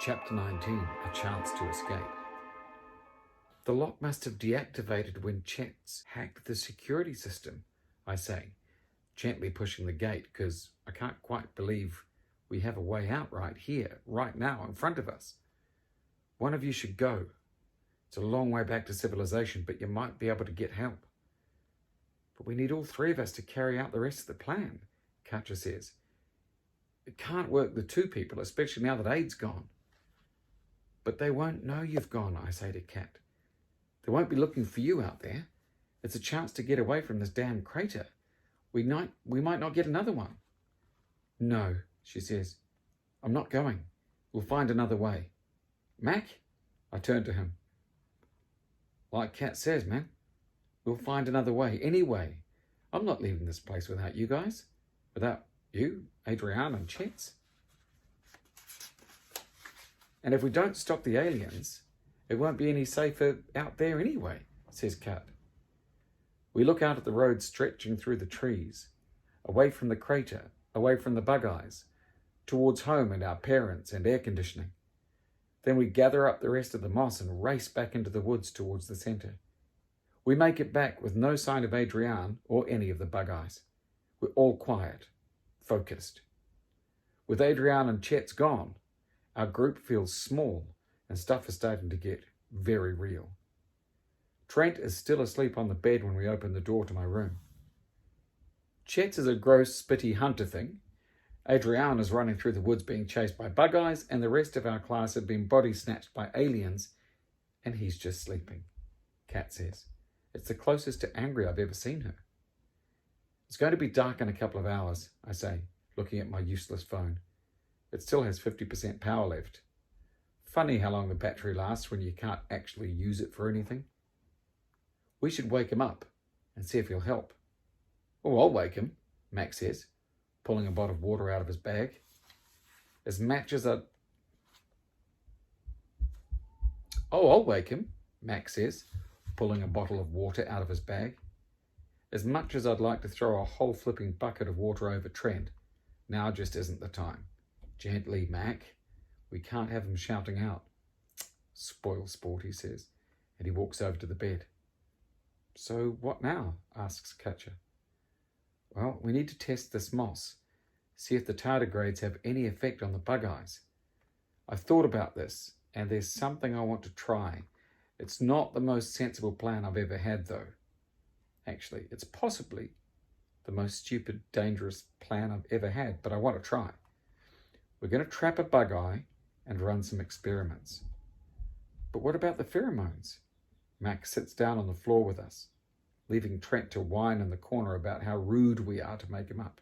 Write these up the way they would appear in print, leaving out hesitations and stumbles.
Chapter 19, A Chance to Escape. The lock must have deactivated when Chet's hacked the security system, I say, gently pushing the gate because I can't quite believe we have a way out right here, right now, in front of us. One of you should go. It's a long way back to civilization, but you might be able to get help. But we need all three of us to carry out the rest of the plan, Katja says. It can't work with two people, especially now that Aid's gone. But they won't know you've gone, I say to Kat. They won't be looking for you out there. It's a chance to get away from this damn crater. We might not get another one. No, she says. I'm not going. We'll find another way. Mac? I turn to him. Like Kat says, man. We'll find another way, anyway. I'm not leaving this place without you guys. Without you, Adrian and Chet's. And if we don't stop the aliens, it won't be any safer out there anyway, says Kat. We look out at the road stretching through the trees, away from the crater, away from the bug eyes, towards home and our parents and air conditioning. Then we gather up the rest of the moss and race back into the woods towards the centre. We make it back with no sign of Adrian or any of the bug eyes. We're all quiet, focused. With Adrian and Chet's gone, our group feels small and stuff is starting to get very real. Trent is still asleep on the bed when we open the door to my room. Chet's is a gross, spitty hunter thing. Adrian is running through the woods being chased by bug eyes, and the rest of our class have been body snatched by aliens, and he's just sleeping, Kat says. It's the closest to angry I've ever seen her. It's going to be dark in a couple of hours, I say, looking at my useless phone. It still has 50% power left. Funny how long the battery lasts when you can't actually use it for anything. We should wake him up and see if he'll help. Oh, I'll wake him, Mac says, pulling a bottle of water out of his bag. I'll wake him, Mac says, pulling a bottle of water out of his bag. As much as I'd like to throw a whole flipping bucket of water over Trent, now just isn't the time. Gently, Mac. We can't have him shouting out. Spoil sport, he says, and he walks over to the bed. So what now? Asks Katja. Well, we need to test this moss, see if the tardigrades have any effect on the bug eyes. I've thought about this, and there's something I want to try. It's not the most sensible plan I've ever had, though. Actually, it's possibly the most stupid, dangerous plan I've ever had, but I want to try. We're going to trap a bug eye and run some experiments. But what about the pheromones? Mac sits down on the floor with us, leaving Trent to whine in the corner about how rude we are to make him up.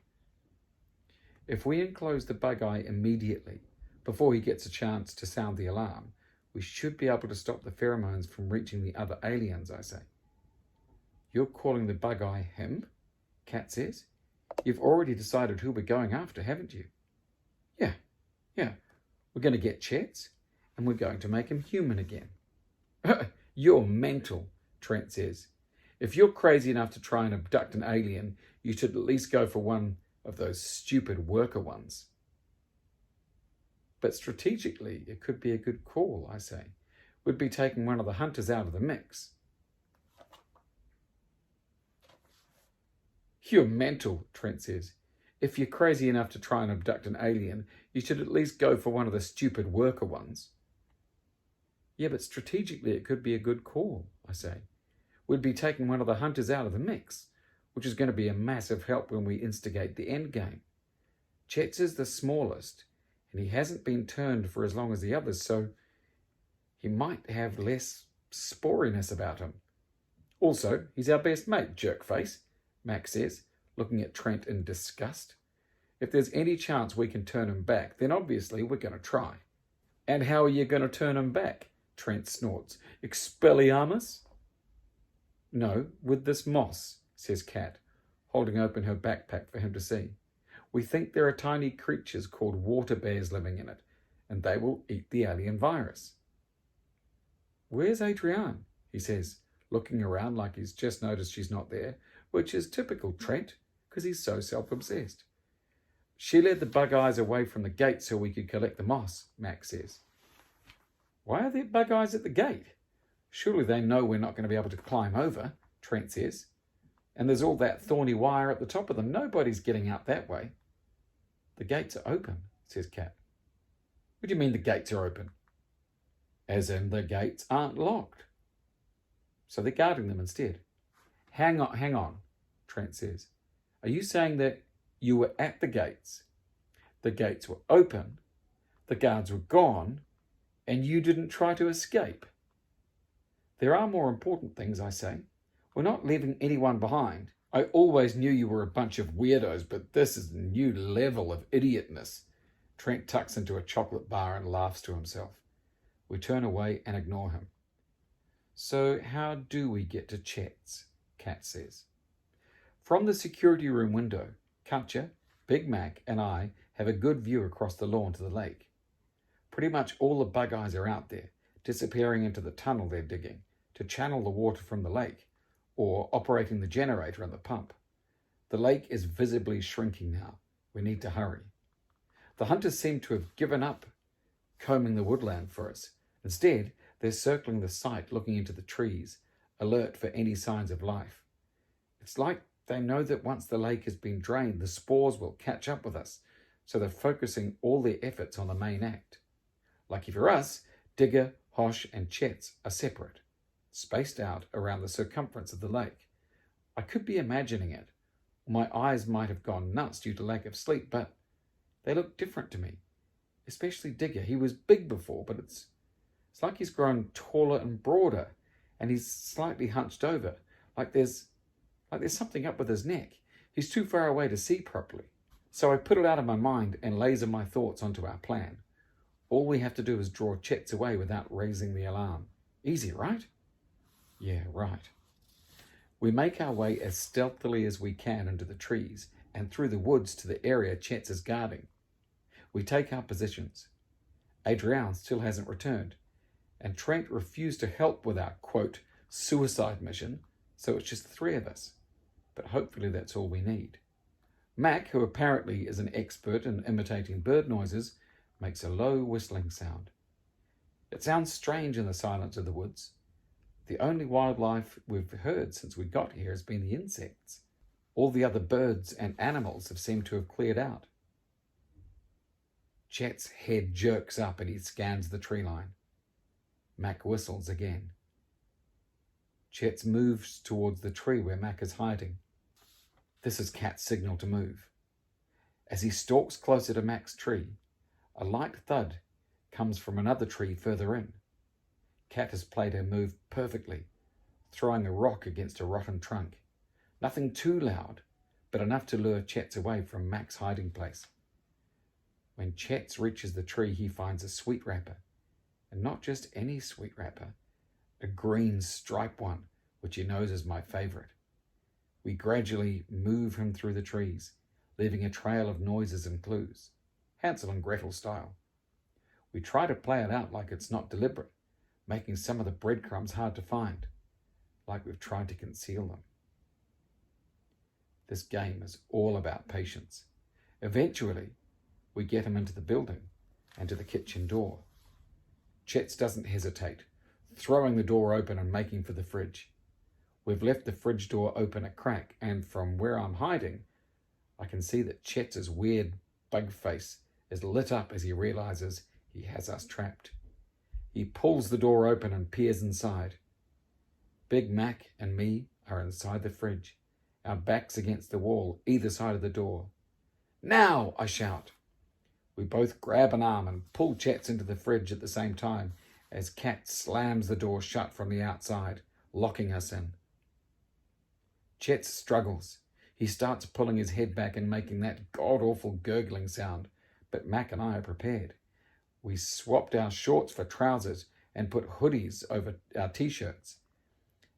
If we enclose the bug eye immediately, before he gets a chance to sound the alarm, we should be able to stop the pheromones from reaching the other aliens, I say. You're calling the bug eye him? Kat says. You've already decided who we're going after, haven't you? Yeah. We're going to get Chet's, and we're going to make him human again. You're mental, Trent says. If you're crazy enough to try and abduct an alien, you should at least go for one of those stupid worker ones. But strategically, it could be a good call, I say. We'd be taking one of the hunters out of the mix. You're mental, Trent says. If you're crazy enough to try and abduct an alien, you should at least go for one of the stupid worker ones. Yeah, but strategically it could be a good call, I say. We'd be taking one of the hunters out of the mix, which is going to be a massive help when we instigate the end game. Chet's is the smallest, and he hasn't been turned for as long as the others, so he might have less sporiness about him. Also, he's our best mate, jerkface, Mac says, looking at Trent in disgust. If there's any chance we can turn him back, then obviously we're going to try. And how are you going to turn him back? Trent snorts. Expelliarmus? No, with this moss, says Kat, holding open her backpack for him to see. We think there are tiny creatures called water bears living in it, and they will eat the alien virus. Where's Adrian? He says, looking around like he's just noticed she's not there, which is typical Trent, because he's so self-obsessed. She led the bug eyes away from the gate so we could collect the moss, Mac says. Why are there bug eyes at the gate? Surely they know we're not going to be able to climb over, Trent says. And there's all that thorny wire at the top of them. Nobody's getting out that way. The gates are open, says Kat. What do you mean the gates are open? As in the gates aren't locked. So they're guarding them instead. Hang on, Trent says. Are you saying that you were at the gates were open, the guards were gone, and you didn't try to escape? There are more important things, I say. We're not leaving anyone behind. I always knew you were a bunch of weirdos, but this is a new level of idiotness. Trent tucks into a chocolate bar and laughs to himself. We turn away and ignore him. So how do we get to Chet's? Kat says. From the security room window, Katja, Big Mac and I have a good view across the lawn to the lake. Pretty much all the bug eyes are out there, disappearing into the tunnel they're digging to channel the water from the lake, or operating the generator and the pump. The lake is visibly shrinking now. We need to hurry. The hunters seem to have given up combing the woodland for us. Instead, they're circling the site, looking into the trees, alert for any signs of life. It's like they know that once the lake has been drained, the spores will catch up with us, so they're focusing all their efforts on the main act. Lucky for us, Digger, Hosh, and Chet's are separate, spaced out around the circumference of the lake. I could be imagining it, or my eyes might have gone nuts due to lack of sleep, but they look different to me, especially Digger. He was big before, but it's like he's grown taller and broader, and he's slightly hunched over, like there's something up with his neck. He's too far away to see properly. So I put it out of my mind and laser my thoughts onto our plan. All we have to do is draw Chet's away without raising the alarm. Easy, right? Yeah, right. We make our way as stealthily as we can into the trees and through the woods to the area Chet's is guarding. We take our positions. Adrian still hasn't returned, and Trent refused to help with our, quote, suicide mission, so it's just the three of us. But hopefully that's all we need. Mac, who apparently is an expert in imitating bird noises, makes a low whistling sound. It sounds strange in the silence of the woods. The only wildlife we've heard since we got here has been the insects. All the other birds and animals have seemed to have cleared out. Chet's head jerks up and he scans the tree line. Mac whistles again. Chet moves towards the tree where Mac is hiding. This is Kat's signal to move. As he stalks closer to Mac's tree, a light thud comes from another tree further in. Kat has played her move perfectly, throwing a rock against a rotten trunk. Nothing too loud, but enough to lure Chet's away from Mac's hiding place. When Chet's reaches the tree, he finds a sweet wrapper, and not just any sweet wrapper, a green striped one, which he knows is my favorite. We gradually move him through the trees, leaving a trail of noises and clues, Hansel and Gretel style. We try to play it out like it's not deliberate, making some of the breadcrumbs hard to find, like we've tried to conceal them. This game is all about patience. Eventually, we get him into the building and to the kitchen door. Chet's doesn't hesitate, throwing the door open and making for the fridge. We've left the fridge door open a crack, and from where I'm hiding, I can see that Chet's weird bug face is lit up as he realizes he has us trapped. He pulls the door open and peers inside. Big Mac and me are inside the fridge, our backs against the wall, either side of the door. Now, I shout. We both grab an arm and pull Chet's into the fridge at the same time as Kat slams the door shut from the outside, locking us in. Chet struggles. He starts pulling his head back and making that god-awful gurgling sound, but Mac and I are prepared. We swapped our shorts for trousers and put hoodies over our t-shirts.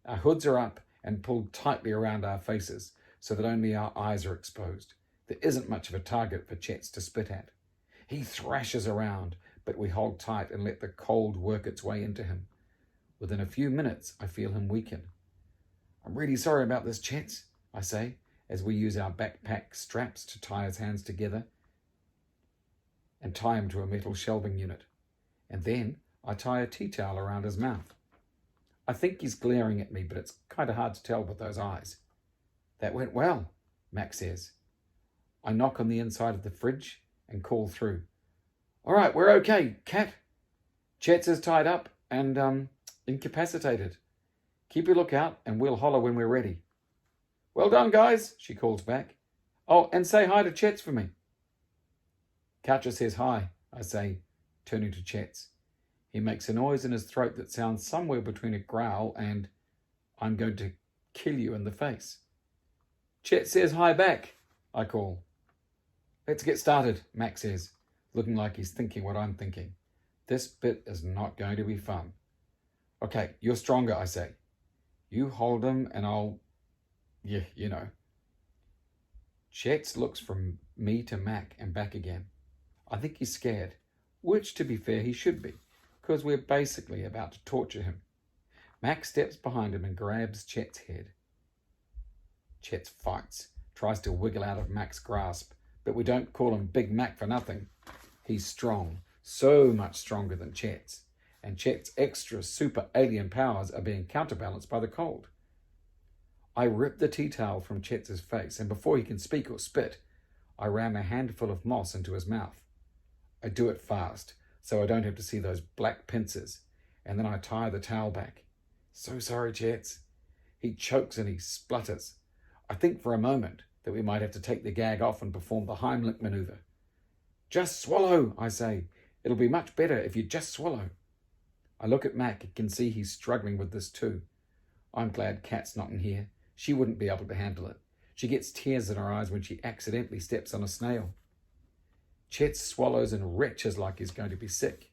Our hoods are up and pulled tightly around our faces so that only our eyes are exposed. There isn't much of a target for Chet's to spit at. He thrashes around, but we hold tight and let the cold work its way into him. Within a few minutes, I feel him weaken. I'm really sorry about this, Chet, I say, as we use our backpack straps to tie his hands together and tie him to a metal shelving unit. And then I tie a tea towel around his mouth. I think he's glaring at me, but it's kind of hard to tell with those eyes. That went well, Mac says. I knock on the inside of the fridge and call through. All right, we're okay, Cat. Chet's is tied up and incapacitated. Keep a lookout and we'll holler when we're ready. Well done, guys, she calls back. Oh, and say hi to Chet's for me. Coucher says hi, I say, turning to Chet's. He makes a noise in his throat that sounds somewhere between a growl and I'm going to kill you in the face. Chet says hi back, I call. Let's get started, Mac says, looking like he's thinking what I'm thinking. This bit is not going to be fun. Okay, you're stronger, I say. You hold him and I'll... Yeah, you know. Chet looks from me to Mac and back again. I think he's scared, which, to be fair, he should be, because we're basically about to torture him. Mac steps behind him and grabs Chet's head. Chet fights, tries to wiggle out of Mac's grasp, but we don't call him Big Mac for nothing. He's strong, so much stronger than Chet's, and Chet's extra super alien powers are being counterbalanced by the cold. I rip the tea towel from Chet's face, and before he can speak or spit, I ram a handful of moss into his mouth. I do it fast, so I don't have to see those black pincers, and then I tie the towel back. So sorry, Chet's. He chokes and he splutters. I think for a moment that we might have to take the gag off and perform the Heimlich maneuver. Just swallow, I say. It'll be much better if you just swallow. I look at Mac and can see he's struggling with this too. I'm glad Kat's not in here. She wouldn't be able to handle it. She gets tears in her eyes when she accidentally steps on a snail. Chet swallows and retches like he's going to be sick,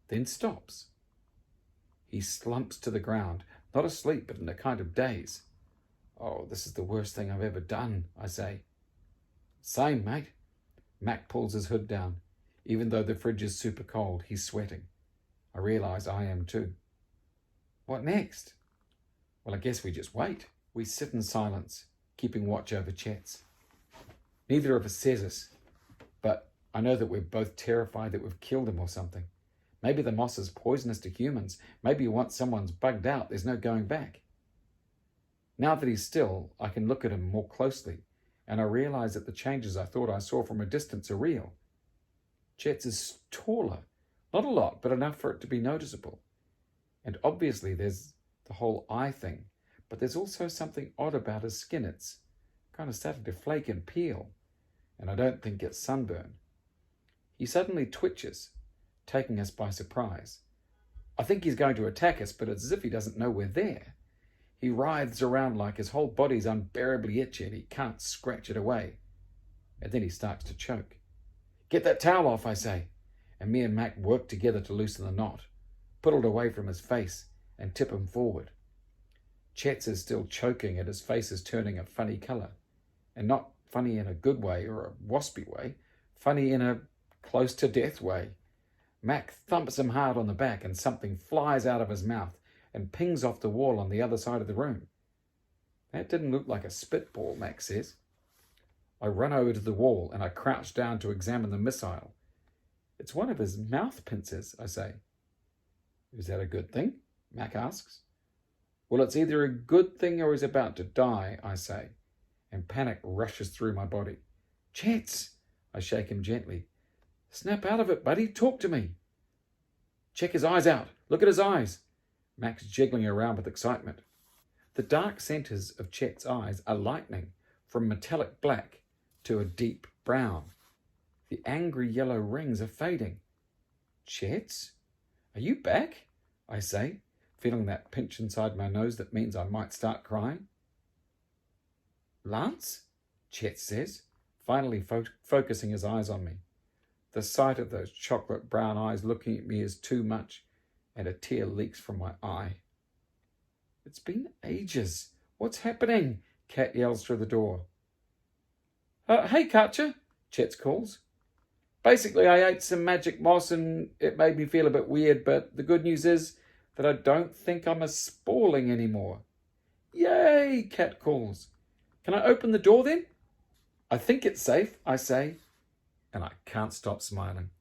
then stops. He slumps to the ground, not asleep, but in a kind of daze. Oh, this is the worst thing I've ever done, I say. Same, mate. Mac pulls his hood down. Even though the fridge is super cold, he's sweating. I realise I am too. What next? Well, I guess we just wait. We sit in silence, keeping watch over Chet's. Neither of us says this, but I know that we're both terrified that we've killed him or something. Maybe the moss is poisonous to humans. Maybe once someone's bugged out, there's no going back. Now that he's still, I can look at him more closely, and I realise that the changes I thought I saw from a distance are real. Chet's is taller. Not a lot, but enough for it to be noticeable. And obviously there's the whole eye thing, but there's also something odd about his skin. It's kind of started to flake and peel, and I don't think it's sunburn. He suddenly twitches, taking us by surprise. I think he's going to attack us, but it's as if he doesn't know we're there. He writhes around like his whole body's unbearably itchy and he can't scratch it away. And then he starts to choke. Get that towel off, I say, and me and Mac work together to loosen the knot, pull it away from his face and tip him forward. Chet's is still choking and his face is turning a funny colour. And not funny in a good way or a waspy way, funny in a close to death way. Mac thumps him hard on the back and something flies out of his mouth and pings off the wall on the other side of the room. That didn't look like a spitball, Mac says. I run over to the wall and I crouch down to examine the missile. It's one of his mouth pincers, I say. Is that a good thing? Mac asks. Well, it's either a good thing or he's about to die, I say, and panic rushes through my body. Chet's, I shake him gently. Snap out of it, buddy. Talk to me. Check his eyes out. Look at his eyes. Mac's jiggling around with excitement. The dark centres of Chet's eyes are lightening from metallic black to a deep brown. The angry yellow rings are fading. Chet's? Are you back? I say, feeling that pinch inside my nose that means I might start crying. Lance? Chet says, finally focusing his eyes on me. The sight of those chocolate brown eyes looking at me is too much, and a tear leaks from my eye. It's been ages. What's happening? Kat yells through the door. Hey, Katja, Chet calls. Basically, I ate some magic moss and it made me feel a bit weird, but the good news is that I don't think I'm a spalling anymore. Yay, Kat calls. Can I open the door then? I think it's safe, I say, and I can't stop smiling.